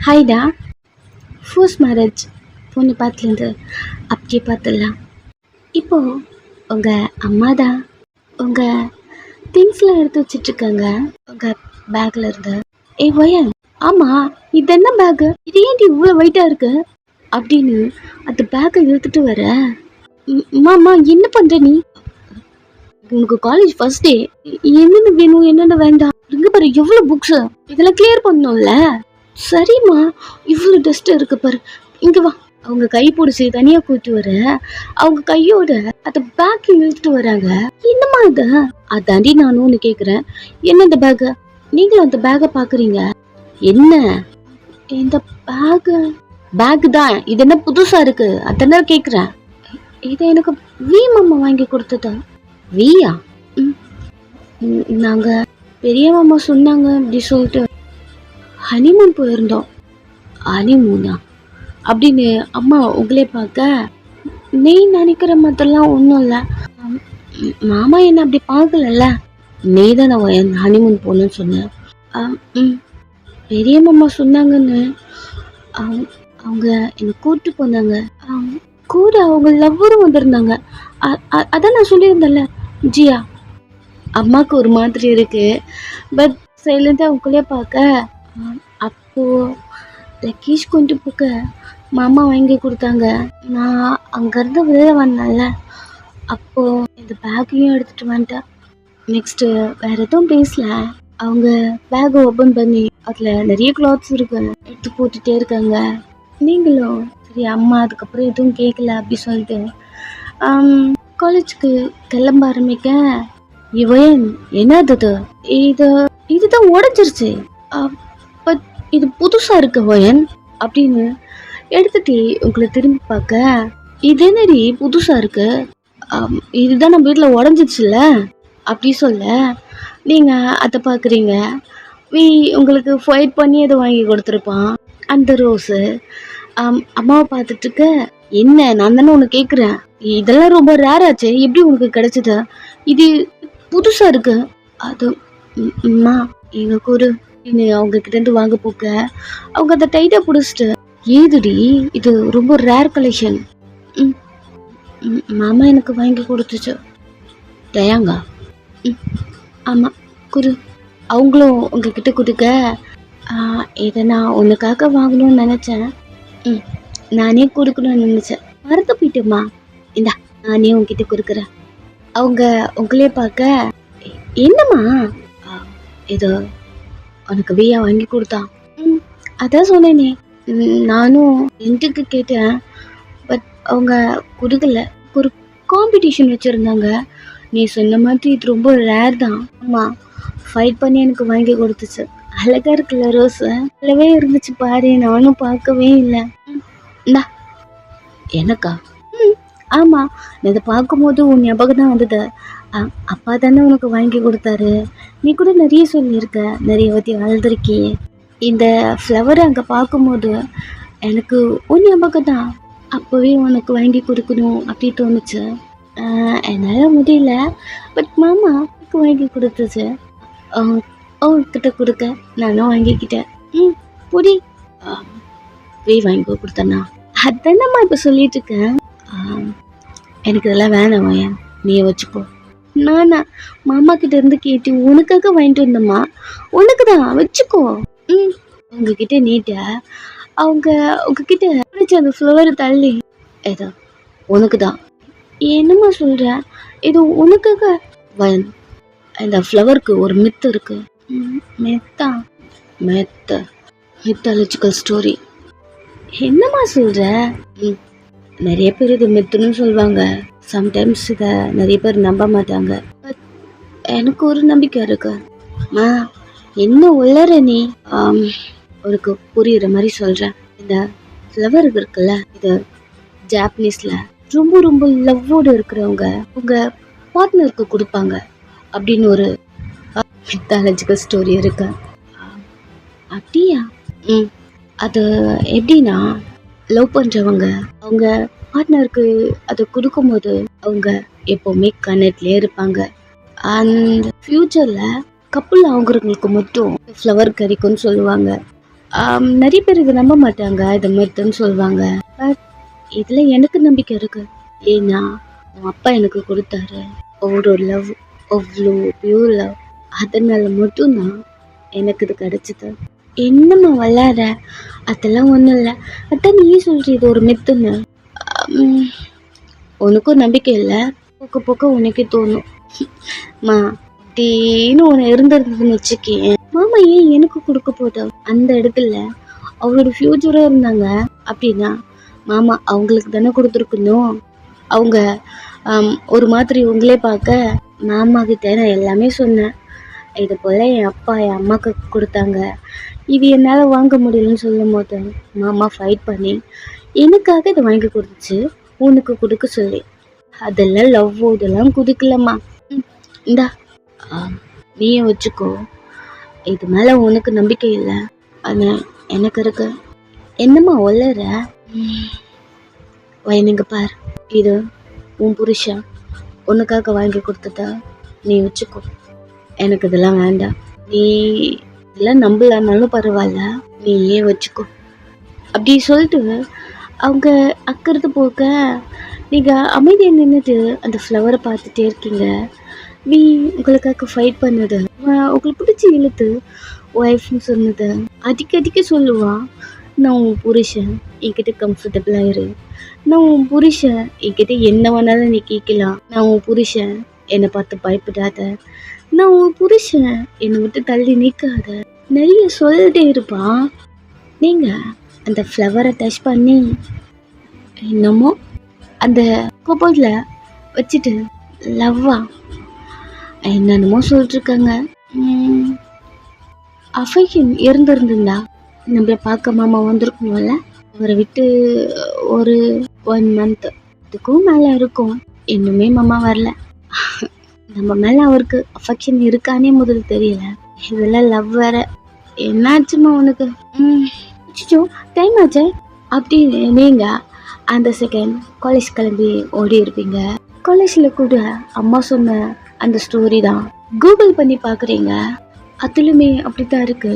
ஹாய்டா. First marriage பொண்ணு பார்த்துலேருந்து அப்படியே பார்த்துடலாம். இப்போ உங்கள் அம்மா தான் உங்கள் திங்ஸ்லாம் எடுத்து வச்சிட்ருக்காங்க உங்கள் பேக்கில் இருந்து. ஒயன், ஆமாம், இது என்ன பேக்கு, இது ஏன்டி இவ்வளோ வெயிட்டாக இருக்கு அப்படின்னு அந்த பேக்கை இழுத்துட்டு வர. மாமா என்ன பண்ணுற நீ? உனக்கு காலேஜ் ஃபர்ஸ்ட் டே, என்னென்ன வேணும் என்னென்ன வேண்டாம் இங்கே பாரு, எவ்வளோ புக்ஸு, இதெல்லாம் கிளியர் பண்ணணும்ல. சரிம்மா, இவ்வளோ டஸ்ட் இருக்கு பாரு, இங்கே வா. அவங்க கை பிடிச்சி தனியாக கூட்டி வர, அவங்க கையோட அந்த பேக் இழுத்துட்டு வராங்க. என்னம்மா இது? அதாண்டி நானும் ஒன்று கேட்குறேன், என்ன இந்த பேக்கு? நீங்களும் அந்த பேக்கை பார்க்குறீங்க. என்ன இந்த பேக்கு தான், இது என்ன புதுசாக இருக்கு அதானே கேட்குறேன். இதை எனக்கு வி மாமா வாங்கி கொடுத்ததா? வியா? நாங்கள் பெரிய மாமா சொன்னாங்க அப்படி சொல்லிட்டு ஹனிமூன் போயிருந்தோம். ஹனிமூனா அப்படின்னு அம்மா உங்களே பார்க்க, நீ நினைக்கிற மாதிரிலாம் ஒன்றும் இல்லை. மாமா என்ன அப்படி பார்க்கலல்ல, நீ தான் நான் ஹனிமூன் போகணுன்னு சொன்னேன். பெரிய மாமா சொன்னாங்கன்னு அவங்க என்னை கூப்பிட்டு போனாங்க. கூட அவங்க லவ்வரும் வந்திருந்தாங்க. அதான் நான் சொல்லியிருந்தேன்ல ஜியா. அம்மாவுக்கு ஒரு மாதிரி இருக்கு, பட் சைலண்டாக அவங்களே பார்க்க, அப்போ லக்கேஜ் கொண்டு போக்க மாமா வாங்கி கொடுத்தாங்க. நான் அங்கேருந்து வெளியில் வந்தேன்ல, அப்போது இந்த பேக்கையும் எடுத்துகிட்டு வந்துட்டேன். நெக்ஸ்ட்டு வேறு எதுவும் பேசல. அவங்க பேக்கை ஓப்பன் பண்ணி அதில் நிறைய கிளாத்ஸ் இருக்கு, எடுத்து போட்டுகிட்டே இருக்காங்க. நீங்களும் சரி அம்மா அதுக்கப்புறம் எதுவும் கேட்கல அப்படி சொல்லிட்டு காலேஜுக்கு கிளம்ப ஆரம்பிக்க. இவன் என்னது இதுதான் உடஞ்சிருச்சு, பட் இது புதுசா இருக்கு வயன் அப்படின்னு எடுத்துட்டு உங்களை திரும்பி பார்க்க, இது என்னடி புதுசா இருக்கு, இதுதான் நம்ம வீட்டில் உடஞ்சிருச்சுல அப்படி சொல்ல, நீங்க அதை பார்க்குறீங்க. உங்களுக்கு ஃபைட் பண்ணி அதை வாங்கி கொடுத்துருப்பான் அந்த ரோஸு. அம்மாவை பார்த்துட்டு இருக்க, என்ன நான் தானே உனக்கு கேட்குறேன், இதெல்லாம் ரொம்ப ரேர் ஆச்சு, எப்படி உனக்கு கிடைச்சது, இது புதுசா இருக்கு. அது அம்மா எங்க கூறு அவங்க கிட்ட இருந்து வாங்க போக்க, அவங்க அதை டைட்டா பிடிச்சிட்டு, ஏதுடி இது ரொம்ப ரேர் கலெக்ஷன், மாமா எனக்கு வாங்கி கொடுத்துச்சு. தயாங்கா? ஆமா குரு. அவங்களும் உங்ககிட்ட கொடுக்க, இதை நான் உனக்காக வாங்கணும்னு நினைச்சேன், நானே கொடுக்கணும்னு நினைச்சேன், மறந்து போயிட்டேம்மா, இந்தா நானே உங்ககிட்ட கொடுக்குறேன். அவங்க உங்களே பார்க்க, என்னம்மா இது உனக்கு வியா வாங்கி கொடுத்தான்? அதான் சொன்னேனே, நானும் ரெண்டுக்கு கேட்டேன், பட் அவங்க கொடுக்கல. ஒரு காம்படிஷன் வச்சுருந்தாங்க, நீ சொன்ன மாதிரி இது ரொம்ப ரேர் தான். அம்மா ஃபைட் பண்ணி எனக்கு வாங்கி கொடுத்துச்சு. அழகா இருக்குல்ல ரோஸு, நல்லாவே இருந்துச்சு பாரு, நானும் பார்க்கவே இல்லை. இந்தா. எனக்கா? ஆமாம், நான் இதை பார்க்கும்போது உன் ஞாபகம் தான் வந்தது. அப்பா தானே உனக்கு வாங்கி கொடுத்தாரு, நீ கூட நிறைய சொல்லியிருக்க, நிறைய பற்றி அழுதுருக்கே. இந்த ஃப்ளவரை அங்கே பார்க்கும்போது எனக்கு உன் ஞாபகம் தான், அப்போவே உனக்கு வாங்கி கொடுக்கணும் அப்படி தோணுச்சு. என்னால் முடியல, பட் மாமா எனக்கு வாங்கி கொடுத்துச்சு, அவங்கக்கிட்ட கொடுக்க நானும் வாங்கிக்கிட்டேன். புடி வாங்கி கொடுத்தேண்ணா, அதானம்மா இப்போ சொல்லிட்டு இருக்கேன். எனக்கு இதெல்லாம் வேணாம் வயன், நீ வச்சுக்கோ. நானா மாமா கிட்ட இருந்து கேட்டு உனக்காக வாங்கிட்டு வந்தம்மா, உனக்கு தான் வச்சுக்கோ. உங்ககிட்ட நீட்ட அவங்க உங்ககிட்ட பிடிச்ச அந்த ஃப்ளவர் தள்ளி, ஏதோ உனக்கு தான். என்னம்மா சொல்ற, இது உனக்காக வயன். இந்த ஃப்ளவருக்கு ஒரு மித்து இருக்கு. மெத்தா? Mythological story. என்னம்மா சொல்ற? நிறைய பேர் இது மித்துன்னு சொல்லுவாங்க, சம்டைம்ஸ் இதை நிறைய பேர் நம்ப மாட்டாங்க, பட் எனக்கு ஒரு நம்பிக்கை இருக்கு. என்ன உள்ளற நீ? உனக்கு புரியுற மாதிரி சொல்கிறேன். இந்த ஃப்ளவர் இருக்குல்ல, இது ஜாப்பனீஸில் ரொம்ப ரொம்ப லவ்வோடு இருக்கிறவங்க உங்கள் பார்ட்னருக்கு கொடுப்பாங்க அப்படின்னு ஒரு மித்தாலஜிக்கல் ஸ்டோரி இருக்கு. அப்படியா? அது எப்படின்னா, லவ் பண்ணுறவங்க அவங்க பார்ட்னருக்கு அதை கொடுக்கும்போது அவங்க எப்போவுமே கனெக்ட்லேயே இருப்பாங்க. அந்த ஃப்யூச்சரில் கப்புள் ஆகுறவங்களுக்கு மட்டும் ஃப்ளவர் கிடைக்கும்னு சொல்லுவாங்க. நிறைய பேர் இதை நம்ப மாட்டாங்க, இதை மித்துன்னு சொல்லுவாங்க. பட் இதில் எனக்கு நம்பிக்கை இருக்கு. ஏன்னா உன் அப்பா எனக்கு கொடுத்தாரு அவரோட லவ், அவ்வளோ பியூர் லவ். அதனால மட்டும்தான் எனக்கு இது கிடைச்சிது. என்னம்மா விளையாட, அதெல்லாம் ஒன்றும் இல்லை. அதான் நீ சொல்கிற இது ஒரு மித்துன்னு. உனக்கும் நம்பிக்கை இல்லை, போக்க போக்க உனக்கே தோணும். மா அப்படின்னு ஒன்று இருந்திருந்ததுன்னு வச்சுக்கேன், மாமா ஏன் எனக்கு கொடுக்க போதும். அந்த இடத்துல அவரோட ஃப்யூச்சராக இருந்தாங்க அப்படின்னா மாமா அவங்களுக்கு தானே கொடுத்துருக்கணும். அவங்க ஒரு மாதிரி உங்களே பார்க்க மாமா கிட்ட நான் எல்லாமே சொன்னேன். இது போல் என் அப்பா என் அம்மாவுக்கு கொடுத்தாங்க, இது என்னால் வாங்க முடியலன்னு சொல்லும் போது மாமா ஃபைட் பண்ணி எனக்காக இதை வாங்கி கொடுத்துச்சு உனக்கு கொடுக்க சொல்லி. அதெல்லாம் லவ் இதெல்லாம் குதிக்கலம்மா. இந்தா நீயே வச்சுக்கோ. இது மேலே உனக்கு நம்பிக்கை இல்லை, ஆனால் எனக்கு இருக்கு. என்னம்மா வளர வயனுங்க பார், இது உன் புருஷன் உனக்காக வாங்கி கொடுத்ததா, நீ வச்சுக்கோ. எனக்கு இதெல்லாம் வேண்டாம். நீ இதெல்லாம் நம்பலனாலும் பரவாயில்ல, நீயே வச்சுக்கோ அப்படி சொல்லிட்டு அவங்க அக்கறது போக நீங்கள் அமைதியாக நின்றுட்டு அந்த ஃப்ளவரை பார்த்துட்டே இருக்கீங்க. நீ உங்களுக்காக ஃபைட் பண்ணது, உங்களுக்கு பிடிச்சி இழுத்து ஒய்ஃப்னு சொன்னது, அடிக்க சொல்லுவான். நான் உன் புருஷன், என்கிட்ட கம்ஃபர்டபுளாக இரு. நான் உன் புருஷன், என்கிட்ட என்ன வேணாலும் நீ கேட்கலாம். நான் உன் புருஷன், என்னை பார்த்து பயப்படாத. நான் உன் புருஷன், என்னை விட்டு தள்ளி நிற்காத. நிறைய சொல்லிட்டே இருப்பான். நீங்கள் அந்த ஃப்ளவரை டச் பண்ணி என்னமோ அந்த கோபத்தில் வச்சுட்டு லவ்வா என்னென்னமோ சொல்லிட்டுருக்காங்க. அஃபெக்ஷன் இருந்திருந்தா நம்மளை பார்க்க மாமா வந்திருக்கணும்ல. அவரை விட்டு ஒரு 1 மந்த்துக்கும் மேலே இருக்கும், இன்னுமே மாமா வரல. நம்ம மேலே அவருக்கு அஃபெக்ஷன் இருக்கானே முதல்ல தெரியல, இதெல்லாம் லவ் வேற. என்னாச்சுமா உனக்கு? அச்சோ டைம் ஆச்சு அப்படின்னு நீங்கள் அந்த செகண்ட் காலேஜ் கிளம்பி ஓடி இருப்பீங்க. காலேஜில் கூட அம்மா சொன்ன அந்த ஸ்டோரி தான் கூகுள் பண்ணி பார்க்குறீங்க. அதுலுமே அப்படித்தான் இருக்கு.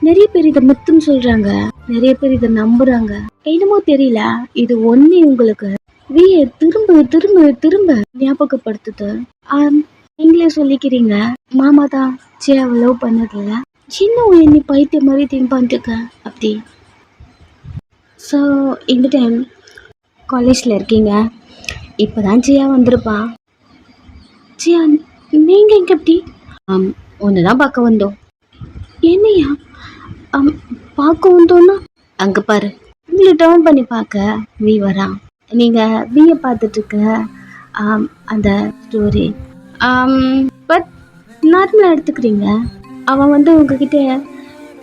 நிறைய பேர் இதை மித்துன்னு சொல்கிறாங்க, நிறைய பேர் இதை நம்புகிறாங்க. என்னமோ தெரியல, இது ஒன்றே உங்களுக்கு திரும்ப திரும்ப திரும்ப ஞாபகப்படுத்துது. நீங்களே சொல்லிக்கிறீங்க மாமா தான் ஜியாவை லவ் பண்ணதில்ல, சின்ன என்னை பைத்திய மாதிரி திங்க் பண்ணிட்டுக்க அப்படி. ஸோ இந்த டைம் காலேஜில் இருக்கீங்க. இப்போ தான் ஜியா வந்திருப்பா. ஜியா நீங்கள் எங்கே எப்படி? ஒன்று தான் பார்க்க வந்தோம். என்னையா பார்க்க வந்தோன்னா? அங்கே பாரு, உங்களை டவுன் பண்ணி பார்க்க வீ வரான். நீங்கள் வீயை பார்த்துட்ருக்க அந்த ஸ்டோரி பட் நார்மலாக எடுத்துக்கிறீங்க. அவன் வந்து உங்ககிட்ட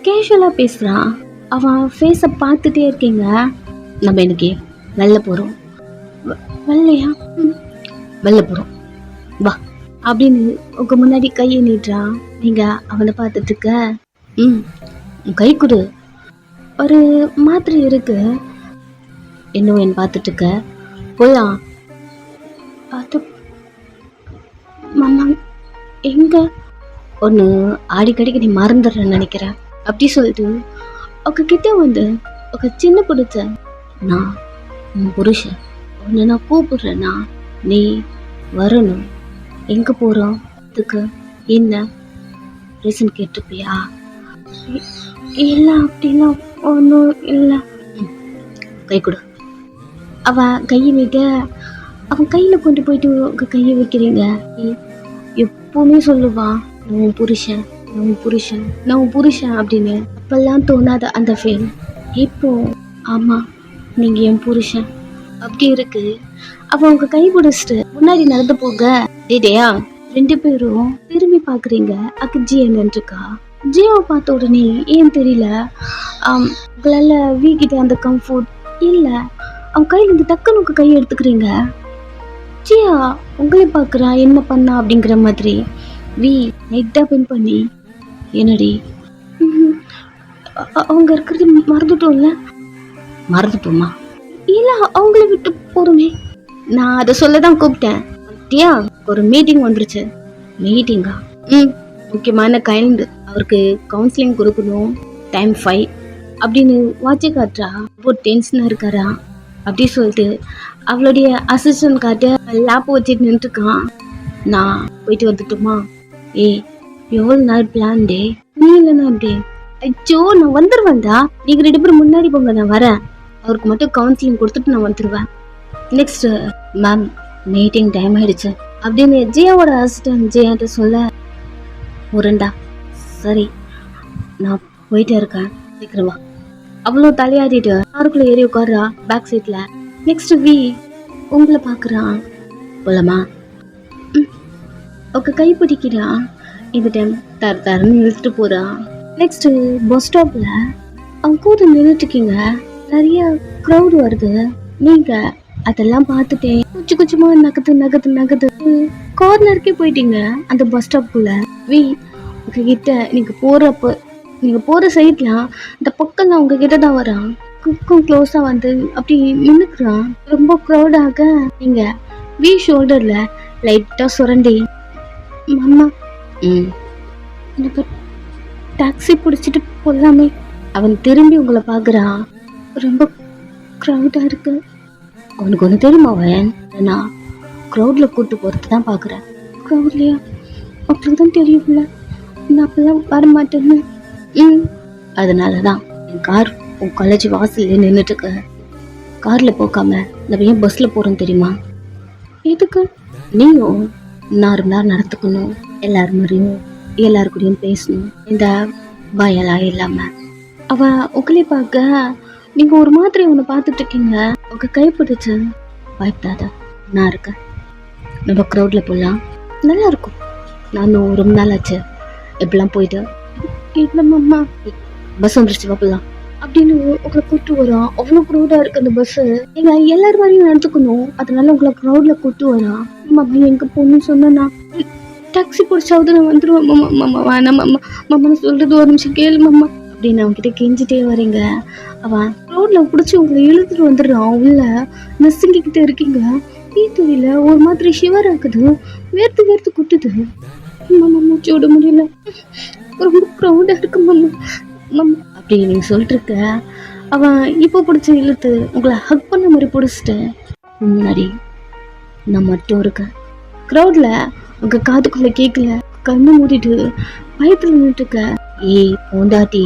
கேஷுவலாக பேசுகிறான். அவன் ஃபேஸை பார்த்துட்டே இருக்கீங்க. நம்ம எனக்கு வெளில போகிறோம். வெள்ளையா? வெளில போகிறோம் வா அப்படின்னு உங்கள் முன்னாடி கையை நீட்டுறான். நீங்கள் அவனை பார்த்துட்ருக்க. கை கொடு, ஒரு மாதிரி இருக்கு. இன்னும் என் பார்த்துட்ருக்க போலாம். அது மாமா எங்க ஒன்று அடிக்கடிக்கு நீ மறந்துடுறேன்னு நினைக்கிறேன் அப்படி சொல்லிட்டு அவங்க கிட்ட வந்து ஒரு சின்ன பிடிச்ச, நான் உன் புருஷன், உன்னை நான் கூப்பிடுறேன்னா நீ வரணும். எங்கே போகிறோம், அதுக்கு என்ன ரீசன் கேட்டிருப்பியா? இல்லை அப்படிலாம் ஒன்றும் இல்லை. கை கொடு. அவன் கையை வைக்க, அவன் கையில் கொண்டு போயிட்டு உங்கள் கையை வைக்கிறீங்க. எப்பவுமே சொல்லுவான் நான் உன் புருஷன், நான் உன் புருஷன், நான் உன் புருஷன் அப்படின்னு. அப்பெல்லாம் தோணாத அந்த ஃபீல் இப்போ ஆமாம் நீங்கள் என் புருஷன் அப்படி இருக்கு. அவன் உங்கள் கை பிடிச்சிட்டு முன்னாடி நடந்து போக டேயா 2 பேரும் திரும்பி பார்க்குறீங்க. அக்கு ஜியா நின்றுருக்கா. ஜியாவை பார்த்த உடனே ஏன் தெரியல உங்களால் வீக்கிட்ட அந்த கம்ஃபர்ட் இல்லை. அவன் கையிலேருந்து டக்குன்னு உங்கள் கையை எடுத்துக்கிறீங்க. ஜியா உங்களே பார்க்குறா என்ன பண்ணா அப்படிங்கிற மாதிரி வீ நைட்டாக பின் பண்ணி என்னடி அவங்க இருக்கிறது மறந்துட்டோம்ல? மறந்துட்டோமா? இல்லை அவங்கள விட்டு போகிறோமே. நான் அதை சொல்ல தான் கூப்பிட்டேன். தியா ஒரு மீட்டிங் வந்துருச்சு. மீட்டிங்கா? முக்கியமான கைண்ட். அவருக்கு கவுன்சிலிங் கொடுக்கணும். டைம் 5. அப்படின்னு வாட்சை காட்டுறா. ரொம்ப டென்ஷனா இருக்காரா அப்படி சொல்லிட்டு அவளுடைய அசிஸ்டன்ட் காட்ட லேப் வச்சுட்டு நின்றுருக்கான். நான் போயிட்டு வந்துட்டுமா? ஏய் எவ்வளவு நாள் பிளான் டே, நீ இல்லைன்னா அப்படி? ஐயோ நான் வந்துருவேன்டா, நீங்க 2 பேரும் முன்னாடி போங்க, நான் வரேன். அவருக்கு மட்டும் கவுன்சிலிங் கொடுத்துட்டு நான் வந்துருவேன். நெக்ஸ்ட் மேம் மீட்டிங் டைம் ஆயிடுச்சு அப்படின்னு ஜெயாவோட அசிஸ்டன்ட் ஜெயாட்ட சொல்ல, முரண்டா சரி நான் போயிட்டே இருக்கேன் சீக்கிரமா. அவ்வளோ தலையாடிட்டு காருக்குள்ள ஏறி உட்கார்றா பேக் சீட்ல. நெக்ஸ்ட் வி உங்களை பாக்குறான். போலாமா? ஒரு கை பிடிக்கிறான். இந்த டைம் தரன்னு இழுத்துட்டு போறான். நெக்ஸ்ட் பஸ் ஸ்டாப்ல அவங்க கூட நின்றுட்டு இருக்கீங்க. நிறைய க்ரௌட் வருது. நீங்க அதெல்லாம் பார்த்துட்டே குச்சமா நகத்து கார்னருக்கே போயிட்டீங்க அந்த பஸ் ஸ்டாப்குள்ள. வி உங்ககிட்ட நீங்க போற சைட்லாம் இந்த பக்கம்லாம் உங்ககிட்ட தான் வரான். குக்கும் க்ளோஸா வந்து அப்படி நின்னுக்குறான். ரொம்ப க்ரௌடாக நீங்க வி ஷோல்டர்ல லைட்டா சுரண்டி, மாமா எனக்கு டாக்ஸி பிடிச்சிட்டு போலாமே. அவன் திரும்பி உங்களை பாக்குறான். ரொம்ப க்ரௌடா இருக்கு. அவனுக்கு ஒண்ணு தெரியுமா, அவன் நான் க்ரௌட்ல கூட்டு போறது தான் பாக்குறேன். க்ரௌட்லயா? உங்களுக்கு தான் தெரியும்ல நான் அப்பெல்லாம் வரமாட்டேன்னு. அதனாலதான் என் கார் உன் காலேஜ் வாசல்ல நின்றுட்டு இருக்க. கார்ல போக்காம நம்ம ஏன் பஸ்ல போறோம் தெரியுமா? எதுக்கு? நீயும் 4 மணி நேரம் நடத்துக்கணும், எல்லாரும் மாதிரியும் எல்லாருக்கூடையும் பேசணும், இந்த பயலாம் இல்லாம. அவன் உங்களே பார்க்க நீங்க ஒரு மாதிரி அவனை பார்த்துட்டு இருக்கீங்க. உங்க கை பிடிச்சு, பயப்படாத நான் இருக்கேன், நம்ம க்ரௌட்ல போகலாம், நல்லா இருக்கும். நானும் ரொம்ப நாள் ஆச்சு எப்படிலாம் போயிட்டு. இல்லம்மா பஸ் வந்துருச்சு வாப்பலாம் அப்படின்னு உங்களை கூட்டு வரான். அவ்வளவு க்ரௌடா இருக்கு அந்த பஸ். நீங்க எல்லாரும் மாதிரியும் நடந்துக்கணும், அதனால உங்களை க்ரௌட்ல கூட்டு வரான். மாமா எங்க போகணும்னு சொன்னா டாக்ஸி பிடிச்சாவது நான் வந்துருவேன். மாமா வேணாம் மாமா, மாமா சொல்றது ஒரு நிமிஷம் கேளு மாமா அப்படின்னு அவன்கிட்ட கெஞ்சிட்டே வரீங்க. அவன் ரோட்ல பிடிச்சி உங்களை இழுத்துட்டு வந்துடுறான். உள்ள நசுங்கிக்கிட்டே இருக்கீங்க. தீத்துவில ஒரு மாதிரி ஷிவர் ஆக்குது, வேர்த்து குட்டுது. மாமா மூச்சு விட முடியல, ரொம்ப க்ரௌடா இருக்கு மாமா மாமா அப்படி நீங்க சொல்லிட்டு இருக்க. அவன் இப்போ பிடிச்சி இழுத்து உங்களை ஹக் பண்ண மாதிரி பிடிச்சிட்டு, முன்னாடி நான் மட்டும் இருக்கேன். க்ரௌட்ல உங்க காதுக்குள்ள கேட்கல, கண்ணு மூடிட்டு பயத்துல நின்றுட்டு இருக்க. ஏய் பூண்டாட்டி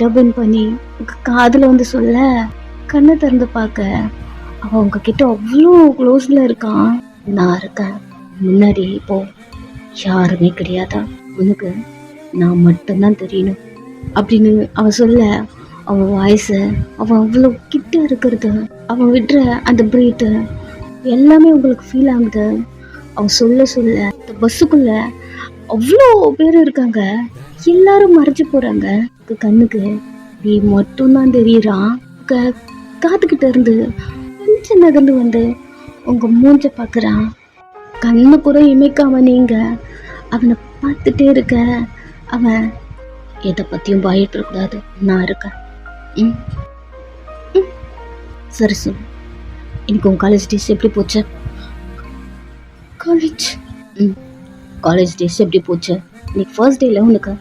டபன் பண்ணி உங்க காதுல வந்து சொல்ல, கண்ணை திறந்து பார்க்க அவன் உங்ககிட்ட அவ்வளோ க்ளோஸ்ல இருக்கான். நான் இருக்கேன் முன்னாடி, இப்போ யாருமே கிடையாதா, உனக்கு நான் மட்டும்தான் தெரியணும் அப்படின்னு அவன் சொல்ல, அவன் வாய்ஸ் அவன் அவ்வளோ கிட்ட இருக்கிறது, அவன் விடுற அந்த பிரீத்து எல்லாமே உங்களுக்கு ஃபீல் ஆகுது. அவன் சொல்ல இந்த பஸ்ஸுக்குள்ள அவ்வளோ பேர் இருக்காங்க, எல்லாரும் மறைச்சு போறாங்க. கண்ணுக்கு நீ மட்டும்தான் தெரியறான். காத்துக்கிட்ட இருந்து கொஞ்சம் நகர்ந்து வந்து உங்க மூஞ்ச பாக்குறான். கண்ணு கூட இமைக்காம நீங்க அவனை பார்த்துட்டே இருக்க. அவன் எதை பத்தியும் பயப்படக்கூடாது, நான் இருக்கேன். சரி சொல்லு, இன்னைக்கு உன் காலேஜ் டேஸ் எப்படி போச்சு? காலேஜ் டேஸ் எப்படி போச்சு? இன்னைக்கு ஃபர்ஸ்ட் டேல உனக்கு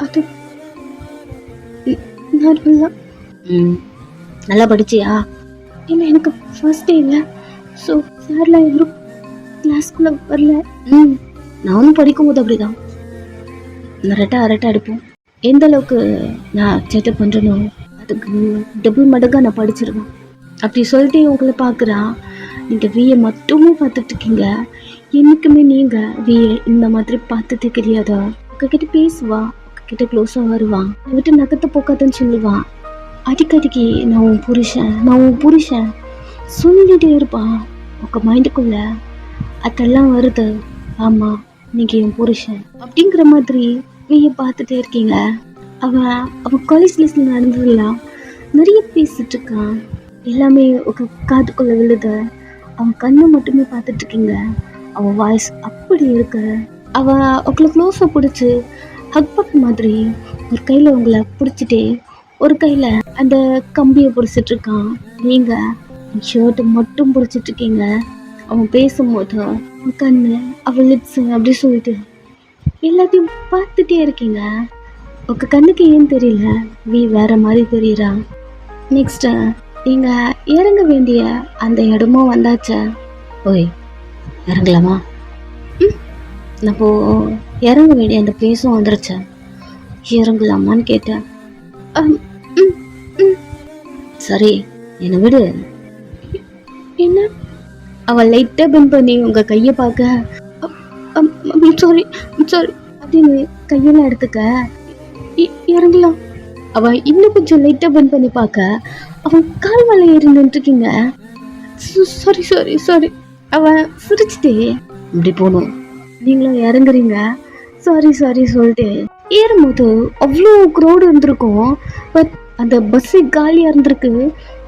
அது நல்லா படிச்சியா? இல்லை எனக்கு ஃபர்ஸ்ட் டே இல்லை, ஸோ சார்லாம் யாரும் கிளாஸ்க்குள்ள வரல. நானும் படிக்கும்போது அப்படிதான் அரட்டை அடிப்போம். எந்த அளவுக்கு நான் சேட்டை பண்ணுறனோ அதுக்கு டபுள் மடங்காக நான் படிச்சிருவேன். அப்படி சொல்லிட்டு உங்களை பார்க்குறான். நீங்கள் விஏ மட்டுமே பார்த்துட்டு இருக்கீங்க. என்னைக்குமே நீங்கள் விஏ இந்த மாதிரி பார்த்ததே கிடையாதா? உங்ககிட்ட பேசுவா, உங்ககிட்ட க்ளோஸாக வருவான், விட்டு நகத்தை போக்காதுன்னு சொல்லுவான். அடிக்கடிக்கு நான் உன் புருஷன் சொல்லிகிட்டே இருப்பான். உங்கள் மைண்டுக்குள்ள அதெல்லாம் வருது. ஆமாம் நீங்கள் என் புருஷன் அப்படிங்கிற மாதிரி விஏ பார்த்துட்டே இருக்கீங்க. அவன் காலேஜ் லிஸ்ட்டில் நடந்ததெல்லாம் நிறைய பேசிட்டு இருக்கான். எல்லாமே உங்கள் காதுக்குள்ளே விழுது. அவன் கண்ணை மட்டுமே பார்த்துட்டு இருக்கீங்க. அவன் வாய்ஸ் அப்படி இருக்கு. அவன் உங்களை க்ளோஸாக பிடிச்சி ஹக் பண்ண மாதிரி ஒரு கையில் உங்களை பிடிச்சிட்டே ஒரு கையில் அந்த கம்பியை பிடிச்சிட்டு இருக்கான். நீங்கள் ஷர்ட்டை மட்டும் பிடிச்சிட்டு இருக்கீங்க. அவன் பேசும்போது அவன் கண்ணு, அவன் லிப்ஸு அப்படி சொல்லிட்டு எல்லாத்தையும் பார்த்துட்டே இருக்கீங்க. உங்க கண்ணுக்கு ஏன் தெரியல வி வேற மாதிரி தெரியறா. நெக்ஸ்ட் நீங்க இறங்க வேண்டிய அந்த இடமும் வந்தாச்சா? ஓய் இறங்கலாமா? அப்போ இறங்க வேண்டிய அந்த பிளேஸும் வந்துருச்சா? இறங்கலாமான்னு கேட்டேன். சரி என்னை விடு. என்ன? அவள் லைட்டா பெண்ட் பண்ணி உங்க கையை பார்க்க சாரி சாரி அப்படின்னு கையெல்லாம் எடுத்துக்க இறங்கலாம். அவ இன்னும் கொஞ்சம் லைட்டா பெண்ட் பண்ணி பார்க்க அவன் கால் மேல ஏறி நின்றுருக்கீங்க. சாரி சாரி சாரி அவன் சிரிச்சுட்டே இப்படி போகணும், நீங்களும் இறங்குறீங்க சாரி சாரி சொல்லிட்டு ஏறும்போது அவ்வளோ க்ரௌடு இருந்திருக்கும். பட் அந்த பஸ் காலியா இருந்திருக்கு.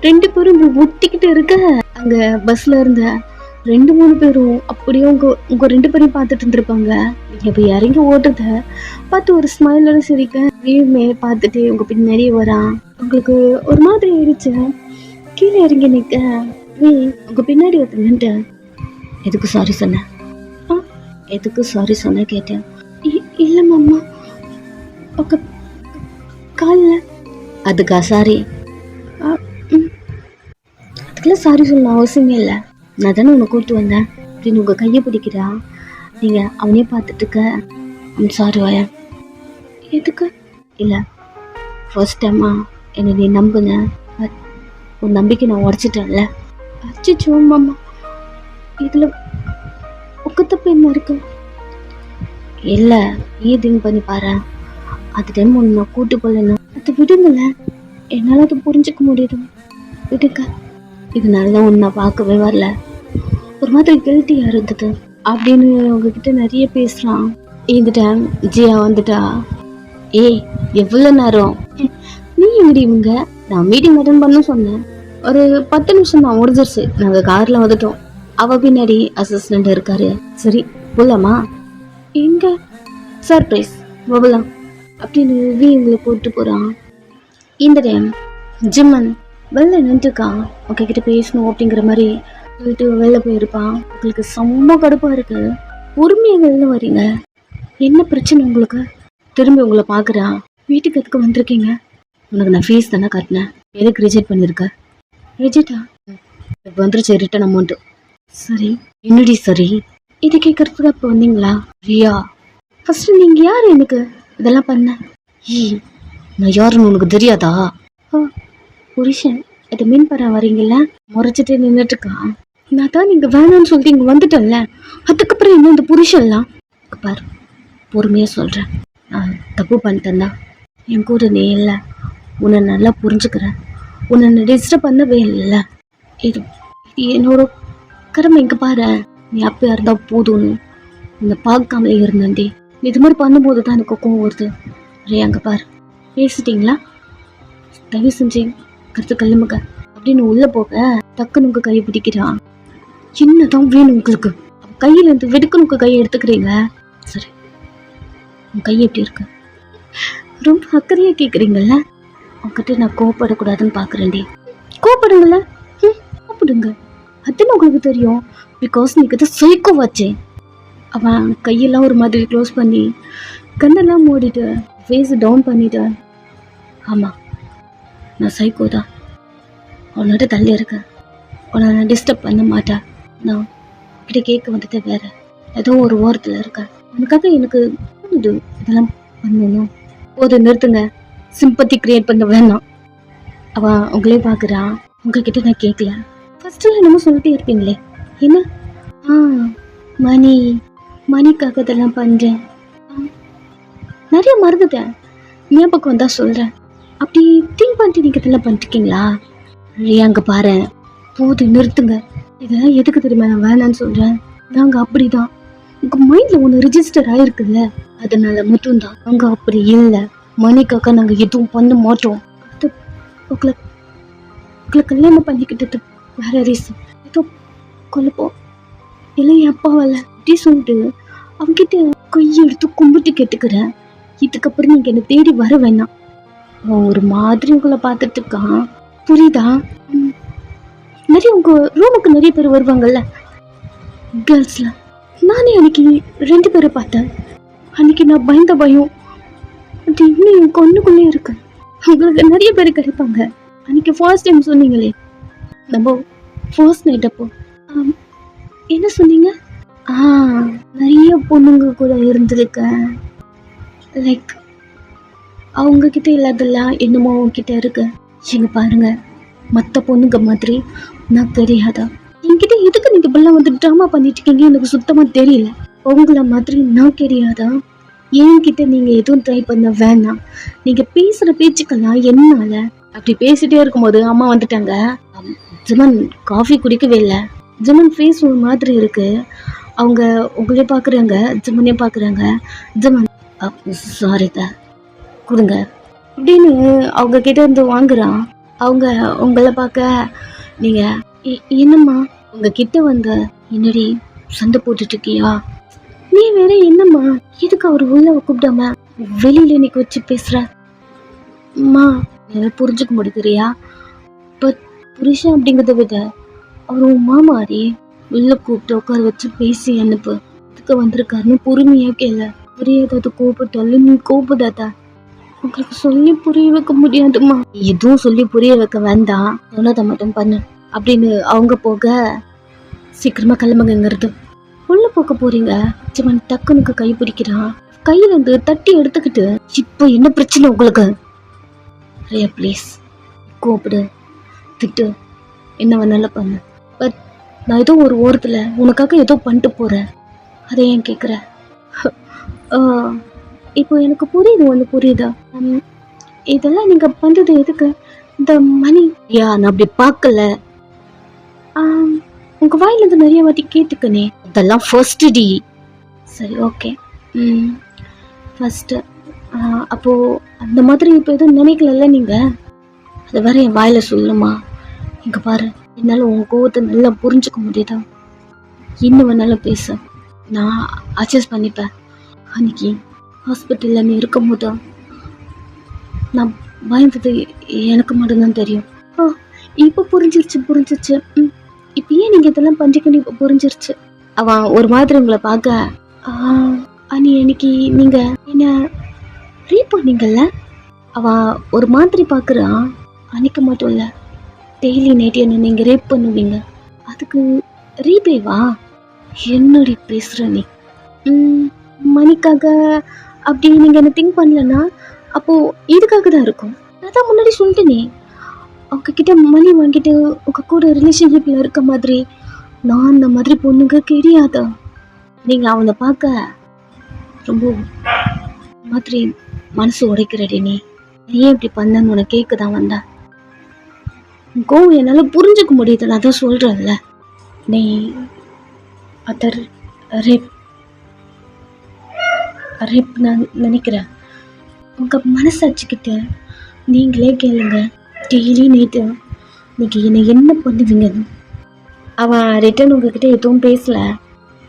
2 பேரும் இப்படி ஒட்டிக்கிட்டு இருக்க அங்க பஸ்ல இருந்த 2-3 பேரும் அப்படியே உங்க 2 பேரையும் பார்த்துட்டு இருந்திருப்பாங்க. இப்ப இறங்கி ஓட்டுத பார்த்து ஒரு ஸ்மைலோட சிரிக்க வீமே பார்த்துட்டு உங்க பின்னாடியே வரான். உங்களுக்கு ஒரு மாதிரி ஆயிடுச்சு. கீழே இறங்கி நிக்க வீ உங்க பின்னாடி ஒருத்தன்ட்டு எதுக்கு சாரி சொன்ன? எதுக்கு சாரி சொன்ன கேட்டேன். இல்ல மாமா உங்க கால்ல. அதுக்கா சாரி? அதுக்கெல்லாம் சாரி சொல்ல அவசியமே இல்லை. நான் தானே உன்னை கூப்பிட்டு வந்தேன் அப்படின்னு உங்கள் கையை பிடிக்கிறா. நீங்கள் அவனே பார்த்துட்டு இருக்க சாரி வாயா. எதுக்கு? இல்லை ஃபர்ஸ்ட் டைமா என்னை நீ நம்புன, பட் உன் நம்பிக்கை நான் உடச்சிட்டேன்ல. அச்சிச்சோ மாமா இதில் உக்க தப்பு என்ன இருக்கு? இல்லை நீ திங்க் பண்ணி பாரு. அது டைம் ஒன்று நான் கூட்டு போகலன்னா அதை விடுங்கள, என்னால் அதை புரிஞ்சுக்க முடியுது. விடுங்க. இதனால தான் ஒன்று நான் பார்க்கவே வரல, ஒரு மாதிரி கில்ட்டியாக இருந்தது அப்படின்னு உங்ககிட்ட நிறைய பேசுகிறான். இந்த டைம் ஜியா வந்துட்டா. ஏய் எவ்வளோ நேரம் நீ எங்கடி இவங்க? நான் மீட்டிங் அட்டன் பண்ண சொன்னேன், ஒரு 10 நிமிஷம் தான் முடிஞ்சிருச்சு, நாங்கள் காரில் வந்துட்டோம். அவ பின்னாடி அசிஸ்டன்ட் இருக்காரு. சரி போகலாமா? எங்க? சர்ப்ரைஸ் போகலாம் அப்படின்னு வி உங்களை கூப்பிட்டு போகிறான். இந்த டைம் ஜிம்மன் வெளில நின்றுருக்கான். உங்ககிட்ட பேசணும் அப்படிங்கிற மாதிரி சொல்லிட்டு வெளில போயிருப்பான். உங்களுக்கு செம்ம கடுப்பாக இருக்கு. பொறுமையாக வெளில வரீங்க, என்ன பிரச்சனை உங்களுக்கு? திரும்பி உங்களை பார்க்குறான். வீட்டுக்கு எதுக்கு வந்திருக்கீங்க? உனக்கு நான் ஃபீஸ் தானே கட்டினேன், எதுக்கு ரிஜெக்ட் பண்ணியிருக்க? ரிஜெக்டா? இப்போ வந்துருச்சு ரிட்டன் அமௌண்ட்டு. சரி என்னடி சரி இதை கேட்கறதுக்கு அப்போ வந்தீங்களா? ரியா ஃபர்ஸ்ட் நீங்கள் யார் எனக்கு இதெல்லாம் பண்ண? நான் யாருன்னு உனக்கு தெரியாதா? புருஷன் இதை மீன் பண்ண வரீங்கள? முறைச்சிட்டு நின்றுட்டு இருக்கான். நான் தான் நீங்கள் வேணான்னு சொல்லிட்டு இங்கே வந்துட்டேன்ல, அதுக்கப்புறம் என்ன இந்த புருஷன்லாம்? பாரு பொறுமையாக சொல்கிறேன், நான் தப்பு பண்ணிட்டேன் தான். என் கூட நீ இல்லை, உன்னை நல்லா புரிஞ்சுக்கிறேன், உன்னை நான் டிஸ்டர்ப் பண்ணவே இல்லை. இது என்னோட கடமை. இங்கே பாரு, நீ அப்பயா இருந்தால் போதும்னு உன்னை பார்க்காமலே இருந்தேன்டி. இது மாதிரி பண்ணும்போது தான் எனக்கு கோவம் வருது. ரே அங்கே பாரு, பேசிட்டீங்களா? தயவு செஞ்சு கருத்து கிளம்புங்க அப்படின்னு உள்ள போக டக்குன்னு உங்க கையை பிடிக்கிறான். என்னதான் வேணும் உங்களுக்கு? கையில இருந்து வெடுக்குன்னு உங்க கையை எடுத்துக்கிறீங்க. சரி உன் கை எப்படி இருக்கு? ரொம்ப அக்கறையா கேக்குறீங்கல்ல. உங்ககிட்ட நான் கோவப்படக்கூடாதுன்னு பாக்குறேன்டி. கோவப்படுங்கல்ல, கோவப்படுங்க. அதுன்னு உங்களுக்கு தெரியும், பிகாஸ் நீங்க தான் சைக்கோ வச்சே. அவன் கையெல்லாம் ஒரு மாதிரி க்ளோஸ் பண்ணி கண்ணெல்லாம் மூடிட்டு ஃபேஸ் டவுன் பண்ணிட்டு, ஆமாம் நான் சைக்கோ தான், உன்னோட தள்ளி இருக்கேன், உன்னை நான் டிஸ்டர்ப் பண்ண மாட்டேன். நான் கிட்ட கேட்க வந்துட்டு வேற ஏதோ ஒரு ஓரத்தில் இருக்கேன். உனக்காக எனக்கு தோணுது இதெல்லாம் பண்ணணும். போது நிறுத்துங்க, சிம்பத்தி கிரியேட் பண்ண வேணாம். அவன் உங்களே பார்க்குறான். உங்ககிட்ட நான் கேட்கல, ஃபர்ஸ்ட்டு என்னமோ சொல்லிட்டே இருப்பீங்களே என்ன? மணிக்காக இதெல்லாம் பண்ணுறேன். நிறைய மறந்துட்டேன், ஞாபகம் வந்தா சொல்கிறேன். அப்படி திங்க் பண்ணிட்டு நீங்கள் இதெல்லாம் பண்ணிருக்கீங்களா? அங்கே பாரு, போது நிறுத்துங்க. இதெல்லாம் எதுக்கு தெரியுமா நான் வேணான்னு சொல்கிறேன்? நாங்கள் அப்படி தான், உங்கள் மைண்டில் ஒன்று ரிஜிஸ்டர் ஆகிருக்குல்ல, அதனால மட்டும்தான். நாங்கள் அப்படி இல்லை, மணிக்காக நாங்கள் எதுவும் பண்ண மாட்டோம். அது உங்களை கல்யாணம் பண்ணிக்கிட்டது வேற ரீசன், ஏதோ கொல்லப்போம் இல்லை என் அப்பாவால் அப்படி சொல்லிட்டு அவன்கிட்ட கையெடுத்து கும்பிட்டு கேட்டுக்கிறேன். இதுக்கப்புறம் நீங்கள் என்னை தேடி வர வேணாம். அவன் ஒரு மாதிரி உங்களை பார்த்துட்டு இருக்கான், புரியுதா? நிறைய உங்கள் ரூமுக்கு நிறைய பேர் வருவாங்கல்ல கேர்ள்ஸ்லாம். நானே அன்னைக்கு 2 பேரை பார்த்தேன். அன்னைக்கு நான் பயந்த பயம் அது இன்னும் என் கண்ணுக்குள்ளே இருக்கு. உங்களுக்கு நிறைய பேர் கிடைப்பாங்க. அன்னைக்கு ஃபர்ஸ்ட் டைம் சொன்னீங்களே, நம்ம ஃபர்ஸ்ட் நைட் அப்போ என்ன சொன்னீங்க? நிறைய பொண்ணுங்க கூட இருந்திருக்கேன். லைக் அவங்க கிட்ட இல்லாதெல்லாம் என்னமோ கிட்ட இருக்கு. எங்க பாருங்க, மற்ற பொண்ணுங்க மாதிரி நான் தெரியாதா? என்கிட்ட எதுக்கு நீங்க இப்பெல்லாம் வந்து ட்ராமா பண்ணிட்டு இருக்கீங்க எனக்கு சுத்தமா தெரியல. உங்களை மாதிரி நான் தெரியாதா? என்கிட்ட நீங்க எதுவும் ட்ரை பண்ண வேணாம். நீங்க பேசுற பேச்சுக்கெல்லாம் என்னால. அப்படி பேசிட்டே இருக்கும்போது அம்மா வந்துட்டாங்க. ஜமன் காஃபி குடிக்கவே இல்லை. ஜமன் ஃபேஸ் ஒரு மாதிரி இருக்கு. அவங்க உங்களே பாக்குறாங்க, ஜமனே பாக்குறாங்க. ஜமன் சாரிதா கொடுங்க அப்படின்னு அவங்க கிட்ட இருந்து வாங்குறான். அவங்க உங்களை பார்க்க, நீங்க என்னம்மா உங்க கிட்ட வந்த, என்னடி சண்டை போட்டுட்டு இருக்கியா? நீ வேற என்னம்மா, எதுக்கு அவர் உள்ள கூப்பிடாம வெளியில இன்னைக்கு வச்சு பேசுற? அம்மா என்னால புரிஞ்சுக்க முடியுதுறியா? பட் புருஷன் அப்படிங்கிறத விட அவர் உன் மாமாரி, உள்ள கூப்பிட்டு உட்கார வச்சு பேசி அனுப்பு. இதுக்கு வந்திருக்காருன்னு பொறுமையா கேள. புரியாதது கோபத்தாலும் நீ கோபதாதா. உங்களுக்கு சொல்லி புரிய வைக்க முடியாதுமா. எதுவும் சொல்லி புரிய வைக்க வேண்டாம், சொன்னதை மட்டும் பண்ணு அப்படின்னு அவங்க போக, சீக்கிரமா கிளம்புங்கிறது. உள்ள போக போறீங்க. ஜமன் டக்குனுக்கு கை பிடிக்கிறான். கையில இருந்து தட்டி எடுத்துக்கிட்டு, இப்போ என்ன பிரச்சனை உங்களுக்கு? ரே ப்ளீஸ், கூப்பிடு, திட்டு, என்ன வேணாலும் பண்ணு. பட் நான் ஏதோ ஒரு ஓரத்துல உனக்காக ஏதோ பண்ணிட்டு போறேன், அதை ஏன் கேட்குற? இப்போ எனக்கு புரியுது, ஒன்று புரியுதா? இதெல்லாம் நீங்க பண்றது எதுக்கு? இந்த மணி நான் அப்படி பார்க்கல. உங்க வாயில இருந்து நிறைய வாட்டி கேட்டுக்கனே. இதெல்லாம் ஃபர்ஸ்ட் டி. சரி ஓகே, ஃபர்ஸ்ட். அப்போ அந்த மாதிரி இப்போ எதுவும் நினைக்கல நீங்க? அது வேற என் வாயில சொல்லுமா? இங்க பாரு, என்னால உங்க கோவத்தை நல்லா புரிஞ்சுக்க முடியுதா? என்ன வேணாலும் பேச, நான் அட்ஜஸ்ட் பண்ணிப்பேன். அன்னைக்கு ஹாஸ்பிட்டலில் நீ இருக்கும் போது நான் பயந்தது எனக்கு மட்டும்தான் தெரியும். இப்போ புரிஞ்சிருச்சு. இப்போ ஏன் நீங்கள் இதெல்லாம் பண்றீங்கன்னு இப்போ புரிஞ்சிருச்சு. அவன் ஒரு மாதிரி உங்களை பார்க்க, அனி அன்னைக்கு நீங்கள் என்ன ரீப் பண்ணீங்கல்ல? அவன் ஒரு மாதிரி பார்க்குறான். அன்னைக்கு மட்டும் இல்லை, டெய்லி நைட் என்ன நீங்கள் ரேப் பண்ணுவீங்க. அதுக்கு ரீபேவா? என்னடி பேசுகிற நீ? மணிக்காக அப்படி நீங்கள் என்ன திங்க் பண்ணலன்னா அப்போது இதுக்காக தான் இருக்கும். நான் தான் முன்னாடி சொல்லிட்டேனே, அவங்கக்கிட்ட மணி வாங்கிட்டு உங்கள் கூட ரிலேஷன்ஷிப்பில் இருக்க மாதிரி நான் அந்த மாதிரி பொண்ணுங்க கிடையாதா? நீங்கள் அவனை பார்க்க ரொம்ப மாதிரி மனசு உடைக்கிறடி. நீ ஏன் இப்படி பண்ணன்னு உனக்கு கேட்க தான் வந்தேன். கோவம் என்னால் புரிஞ்சுக்க முடியுது, நான் தான் சொல்கிறேன்ல. நீ அதர் ரேப் நான் நினைக்கிறேன். உங்கள் மனசாட்சிக்கிட்ட நீங்களே கேளுங்க. டெய்லி நைட்டு நீங்கள் என்ன பண்ணுவீங்கன்னு. அவன் ரிட்டன் உங்ககிட்ட எதுவும் பேசல.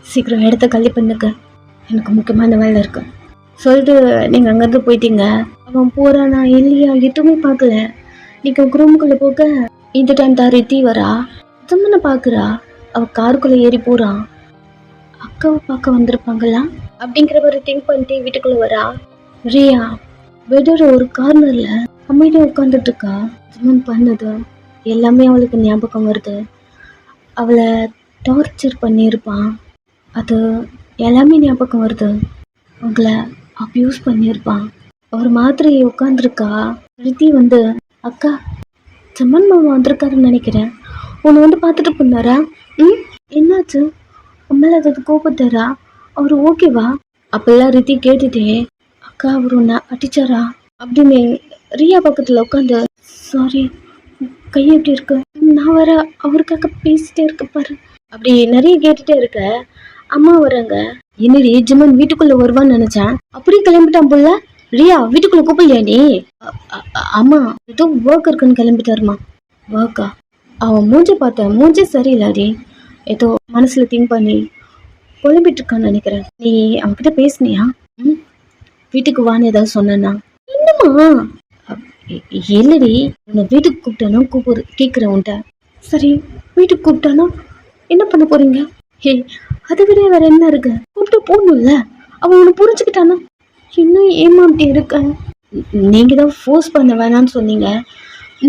சீக்கிரம் இடத்த கல்வி பண்ணுங்க, எனக்கு முக்கியமான வேலை இருக்கு சொல்லிட்டு நீங்கள் அங்கேருந்து போயிட்டீங்க. அவன் போகிறானா இல்லையா எதுவுமே பார்க்கல. நீங்கள் உங்கள் ரூமுக்குள்ளே போக, இந்த டைம் தான் ரித்தி வரா. சும்மனை பார்க்குறா. அவள் காருக்குள்ளே ஏறி போகிறான். அக்காவை பார்க்க வந்திருப்பாங்களா அப்படிங்கிற ஒரு திங்க் பண்ணிட்டு வீட்டுக்குள்ள வரா. ரியா பெட்டோட ஒரு கார்னர்ல அமைதியா உட்காந்துட்டு இருக்கா. ஜமன் பண்ணது எல்லாமே அவளுக்கு ஞாபகம் வருது. அவளை டார்ச்சர் பண்ணியிருப்பான், அது எல்லாமே ஞாபகம் வருது. அவங்கள அப்யூஸ் பண்ணியிருப்பான். ஒரு மாதிரி உட்காந்துருக்கா. ரித்தி வந்து, அக்கா ஜமன் மாமா வந்திருக்காருன்னு நினைக்கிறேன், உன்னை வந்து பார்த்துட்டு போனாரா? என்னாச்சு? உண்மையில அது கோபத்தாரா? அவரு ஓகேவா? அப்பெல்லாம் ரித்தி கேட்டுட்டே, அக்கா அவர் உன்னை அடிச்சாரா அப்படின்னு ரியா பக்கத்துல உட்காந்து, சாரி கை எப்படி இருக்கு, நான் வர அவருக்காக பேசிட்டே இருக்க பாரு அப்படி நிறைய கேட்டுட்டே இருக்க. அம்மா வராங்க. என்னடி ஜிமன் வீட்டுக்குள்ள வருவான்னு நினைச்சேன், அப்படியே கிளம்பிட்டான் போல. ரியா வீட்டுக்குள்ள கூப்பிடலையா நீ? அம்மா ஏதோ ஒர்க் இருக்குன்னு கிளம்பிட்டாருமா. ஒர்க்கா? அவன் மூஞ்ச பார்த்தேன், மூஞ்சே சரியில்லாடி. ஏதோ மனசுல திங்க் பண்ணி குழம்பிட்டு இருக்கான்னு நினைக்கிறேன். நீ அவன்கிட்ட பேசுனியா? வீட்டுக்கு வான்னு ஏதாவது சொன்னா? என்னம்மா? இல்லடி, உன்னை வீட்டுக்கு கூப்பிட்டானா கேட்குறேன் உன்ட்ட. சரி வீட்டுக்கு கூப்பிட்டானா என்ன பண்ண போறீங்க? அதை விட வேற என்ன இருக்கு? கூப்பிட்டு போகணும்ல. அவன் உன்னை புரிஞ்சுக்கிட்டானா? இன்னும் ஏமா அப்படி இருக்க? நீங்க தான் ஃபோர்ஸ் பண்ண வேணாம்னு சொன்னீங்க.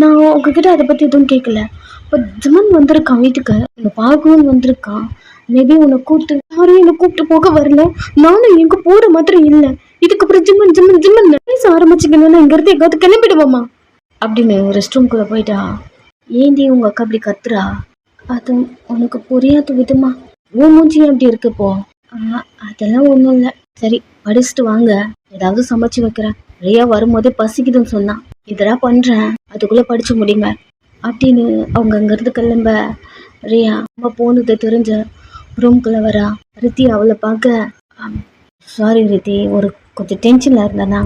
நான் உங்ககிட்ட அதை பத்தி எதுவும் கேட்கல. இப்போ ஜிமன் வந்திருக்கான் வீட்டுக்கு, உன்னை பார்க்கவும் வந்திருக்கான். மேபி உன்னை கூப்பிட்டு யாரும் என்னை கூப்பிட்டு போக வரல. நானும் எங்க போற மாதிரி இல்லை. இதுக்கப்புறம் ஜிம்மன் ஜிம்மன் ஜிம்மன் பேச ஆரம்பிச்சிங்கன்னா இங்க இருந்து எங்காவது கிளம்பிடுவோமா அப்படின்னு ரெஸ்ட் ரூம்குள்ள போயிட்டா. ஏந்தி உங்க அக்கா அப்படி கத்துறா? அது உனக்கு புரியாத விதமா உன் மூஞ்சி அப்படி இருக்கு இப்போ. அதெல்லாம் ஒண்ணும் இல்லை. சரி படிச்சுட்டு வாங்க, ஏதாவது சமைச்சு வைக்கிறேன். ரியா வரும்போதே பசிக்குதுன்னு சொன்னான். இதெல்லாம் பண்றேன், அதுக்குள்ள படிச்சு முடிங்க அப்படின்னு அவங்க அங்கிருந்து கிளம்ப ரியா அம்மா போனது தெரிஞ்ச ரூம்குள்ள வரா. ரித்தி அவளை பார்க்க, சாரி ரித்தி, ஒரு கொஞ்சம் டென்ஷன்ல இருந்தேனா?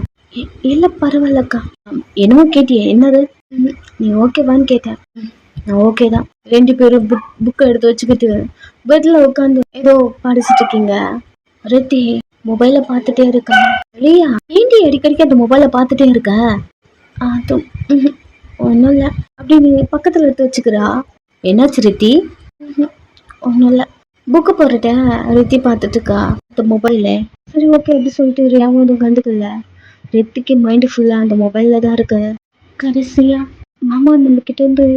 இல்லை பரவாயில்லக்கா. என்னமோ கேட்டியே, என்னது? நீ ஓகேவான்னு கேட்டேன். நான் ஓகே தான். 2 பேரும் புக்கை எடுத்து வச்சுக்கிட்டு பெட்ல உட்காந்து ஏதோ படிச்சுட்டு இருக்கீங்க. ரித்தி மொபைலை பார்த்துட்டே இருக்கா. ரியா ஏண்டி அடிக்கடிக்கு அந்த மொபைலை பார்த்துட்டே இருக்க? அது ஒன்றும் இல்லை அப்படின்னு பக்கத்தில் எடுத்து வச்சுக்கிறா. என்னாச்சு ரித்தி? ஒன்றும் இல்லை, புக்கு போட்டுட்டேன். ரித்தி பார்த்துட்டு இருக்கா அந்த மொபைல. சரி ஓகே அப்படி சொல்லிட்டு ரியாவும் எதுவும் கண்டுக்கல. ரித்திக்கு மைண்டு ஃபுல்லாக அந்த மொபைலில் தான் இருக்கு. கடைசியா மாமா நம்ம கிட்ட இருந்து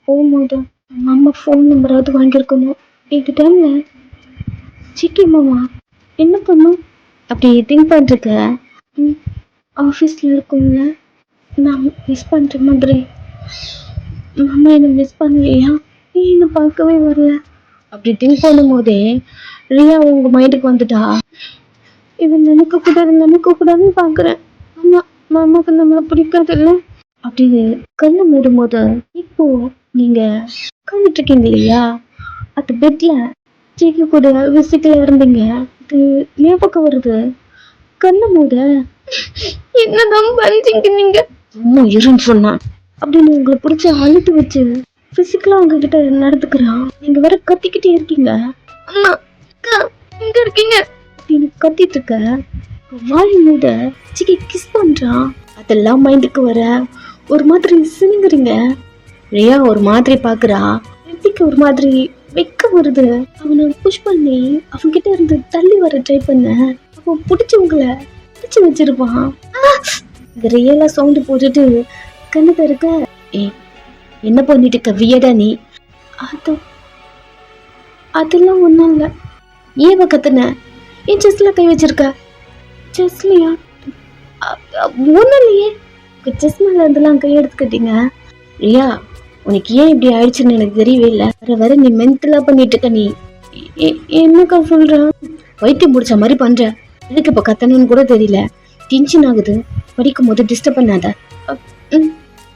போகும்போது மாமா ஃபோன் நம்பராவது வாங்கியிருக்கணும். இந்த டைம்ல சிக்கி மாமா என்ன பண்ணும் அப்படி திங்க் பண்ணிருக்க. ஆஃபீஸில் இருக்கும்ல, நான் மிஸ் பண்ணுற மாதிரி. மாமா என்னை மிஸ் பண்ணலையா? நீ என்னை பார்க்கவே வரல அப்படி திங்க் பண்ணும் போதே ரியா உங்க மைண்டுக்கு வந்துட்டா. இவன் நினைக்க கூடாதுன்னு பார்க்குறேன். ஆமா, மாமாவுக்கு நம்மளை பிடிக்காது இல்லை அப்படின்னு கண்ணை மூடும் போது இப்போ நீங்க உட்காந்துட்டு இருக்கீங்க இல்லையா, அந்த பெட்ல சீக்கி கூட விசிக்கல இருந்தீங்க. அது ஞாபகம் வருது. கண்ணை மூட. என்னதான் பண்றீங்க நீங்க? அம்மா இருன்னு சொன்னான் அப்படின்னு உங்களை பிடிச்சி அழுத்து வச்சு பிசிக்கலா உங்ககிட்ட நடந்துக்கிறான். நீங்க வேற கத்திக்கிட்டே இருக்கீங்க. அம்மா அக்கா எங்க இருக்கீங்க அப்படின்னு கத்திட்டு இருக்க. வாய் மூட சிக்கி கிஸ் பண்றான். அதெல்லாம் மைண்டுக்கு வர ஒரு மாதிரி சினுங்குறீங்க. ரியா ஒரு மாதிரி பாக்குறா. ரித்திக்கு ஒரு மாதிரி வெக்க வருது. அவனை புஷ் பண்ணி அவன்கிட்ட இருந்து தள்ளி வர ட்ரை பண்ண. அவன் பிடிச்சவங்களை பிடிச்சு வச்சிருப்பான். இந்த ரியலா சவுண்டு போட்டுட்டு கண்ணு இருக்க. என்ன பண்ணிட்டு இருக்க வியடா நீ? அதெல்லாம் ஒன்றும் இல்லை. ஏன் கத்துன? என் செஸ்ல கை வச்சிருக்க? செஸ்லையா? ஒன்றும் இல்லையே. செஸ் மேல இருந்தெல்லாம் கை எடுத்துக்கிட்டீங்க. ரியா உனக்கு ஏன் இப்படி ஆயிடுச்சுன்னு எனக்கு தெரியவே இல்லை. வர நீ மென்டலா பண்ணிட்டு இருக்க. நீ என்னக்கா சொல்ற? வைத்தியம் முடிச்ச மாதிரி பண்ற. எனக்கு இப்ப கத்தணும்னு கூட தெரியல. டென்ஷன் ஆகுது. படிக்கும் போது டிஸ்டர்ப் பண்ணாத.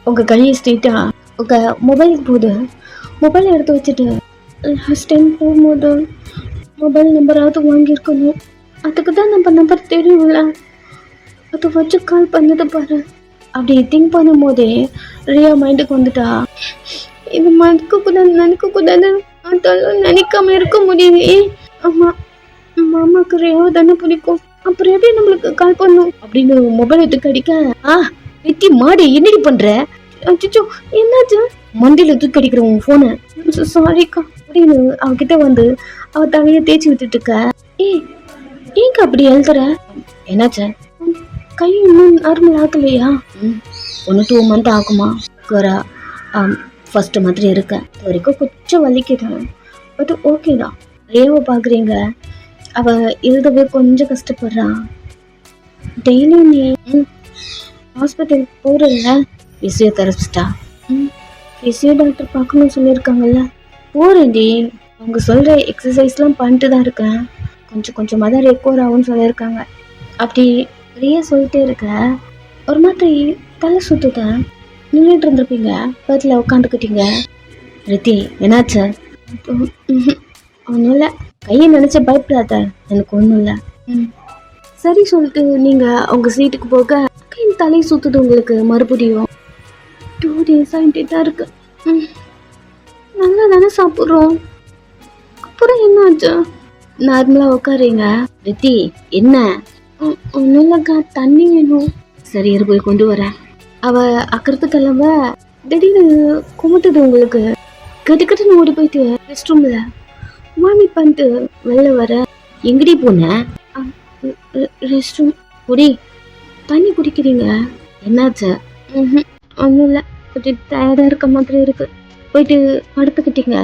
உங்க கையை ஸ்ட்ரெயிட்டா உங்க மொபைலுக்கு போகுது. மொபைலை எடுத்து வச்சுட்டு லாஸ்ட் டைம் போகும்போது மொபைல் நம்பராவது வாங்கியிருக்கணும். அதுக்கு தான் நம்ம நம்பர் தெரியும்ல, அதை வச்சு கால் பண்ணது பாரு. அப்படி திங்க் பண்ணும் போதே ரியா மைண்டுக்கு வந்துட்டா. இது நினைக்க கூடாது. அதெல்லாம் நினைக்காம இருக்க முடியுது. ஆமா, மாமாக்கு ரியா தானே பிடிக்கும். அப்புறம் எப்படி நம்மளுக்கு கால் பண்ணும் அப்படின்னு மொபைல் எடுத்து அடிக்க. நித்தி மாடி என்னடி பண்ற? அச்சோ என்னாச்சு? மண்டியில தூக்கி அடிக்கிற உன் போனை. சாரிக்கா அப்படின்னு அவகிட்ட வந்து அவ தலைய தேய்ச்சி விட்டுட்டு இருக்க. ஏங்க அப்படி எழுதுற? என்னாச்சு? கை இன்னும் நார்மல் ஆகலையா? 1-2 மந்த் ஆகுமா? ஃபர்ஸ்ட் மாதிரி இருக்க வரைக்கும் கொஞ்சம் வலிக்குதான். பட் ஓகே தான். ரியாவை பாக்குறீங்க, அவ எழுதவே கொஞ்சம் கஷ்டப்படுறா. டெய்லியும் நீ ஹாஸ்பிட்டல் போறல? பிசியோதெரபிஸ்டா? பிசியோ டாக்டர் பார்க்கணும்னு சொல்லியிருக்காங்கல்ல. போறேன்டி. அவங்க சொல்ற எக்ஸசைஸ்லாம் பண்ணிட்டு தான் இருக்கேன். கொஞ்சமாக தான் ரெக்கவர் ஆகும்னு சொல்லியிருக்காங்க. அப்படி ரியா சொல்லிட்டே இருக்க. ஒரு மாதிரி தலை சுத்துத. நின்றுட்டு இருந்திருப்பீங்க, பக்கத்தில் உட்காந்துக்கிட்டீங்க. ரித்தி என்னாச்சு? ஒன்றும் இல்லை. கையை நினச்ச பயப்படாத, எனக்கு ஒன்றும் இல்லை. சரி சொல்லிட்டு நீங்கள் அவங்க சீட்டுக்கு போக கை தலை சுற்றுது உங்களுக்கு மறுபடியும். 2 days ஆகிட்டே தான் இருக்கு. நல்லா தானே சாப்பிட்றோம். அப்புறம் என்ன ஆச்சு? நார்மலாக உட்காருங்க. ரித்தி என்ன? ஒன்றும் இல்லைக்கா, தண்ணி வேணும். சரி இரு போய் கொண்டு வரேன். அவ அக்கறத்து கிளம்ப திடீர்னு கும்பிட்டுது உங்களுக்கு. கட்டுக்கட்டுன்னு ஓடி போயிட்டு ரெஸ்ட் ரூம்ல வாமிட் பண்ணிட்டு வெளில வர. எங்கடி போன? Rest room. குடி, தண்ணி குடிக்கிறீங்க. என்னாச்சு? ஒன்றும் இல்லை, கொஞ்சம் டயர்டாக இருக்க மாதிரி இருக்கு. போயிட்டு படுத்துக்கிட்டீங்க.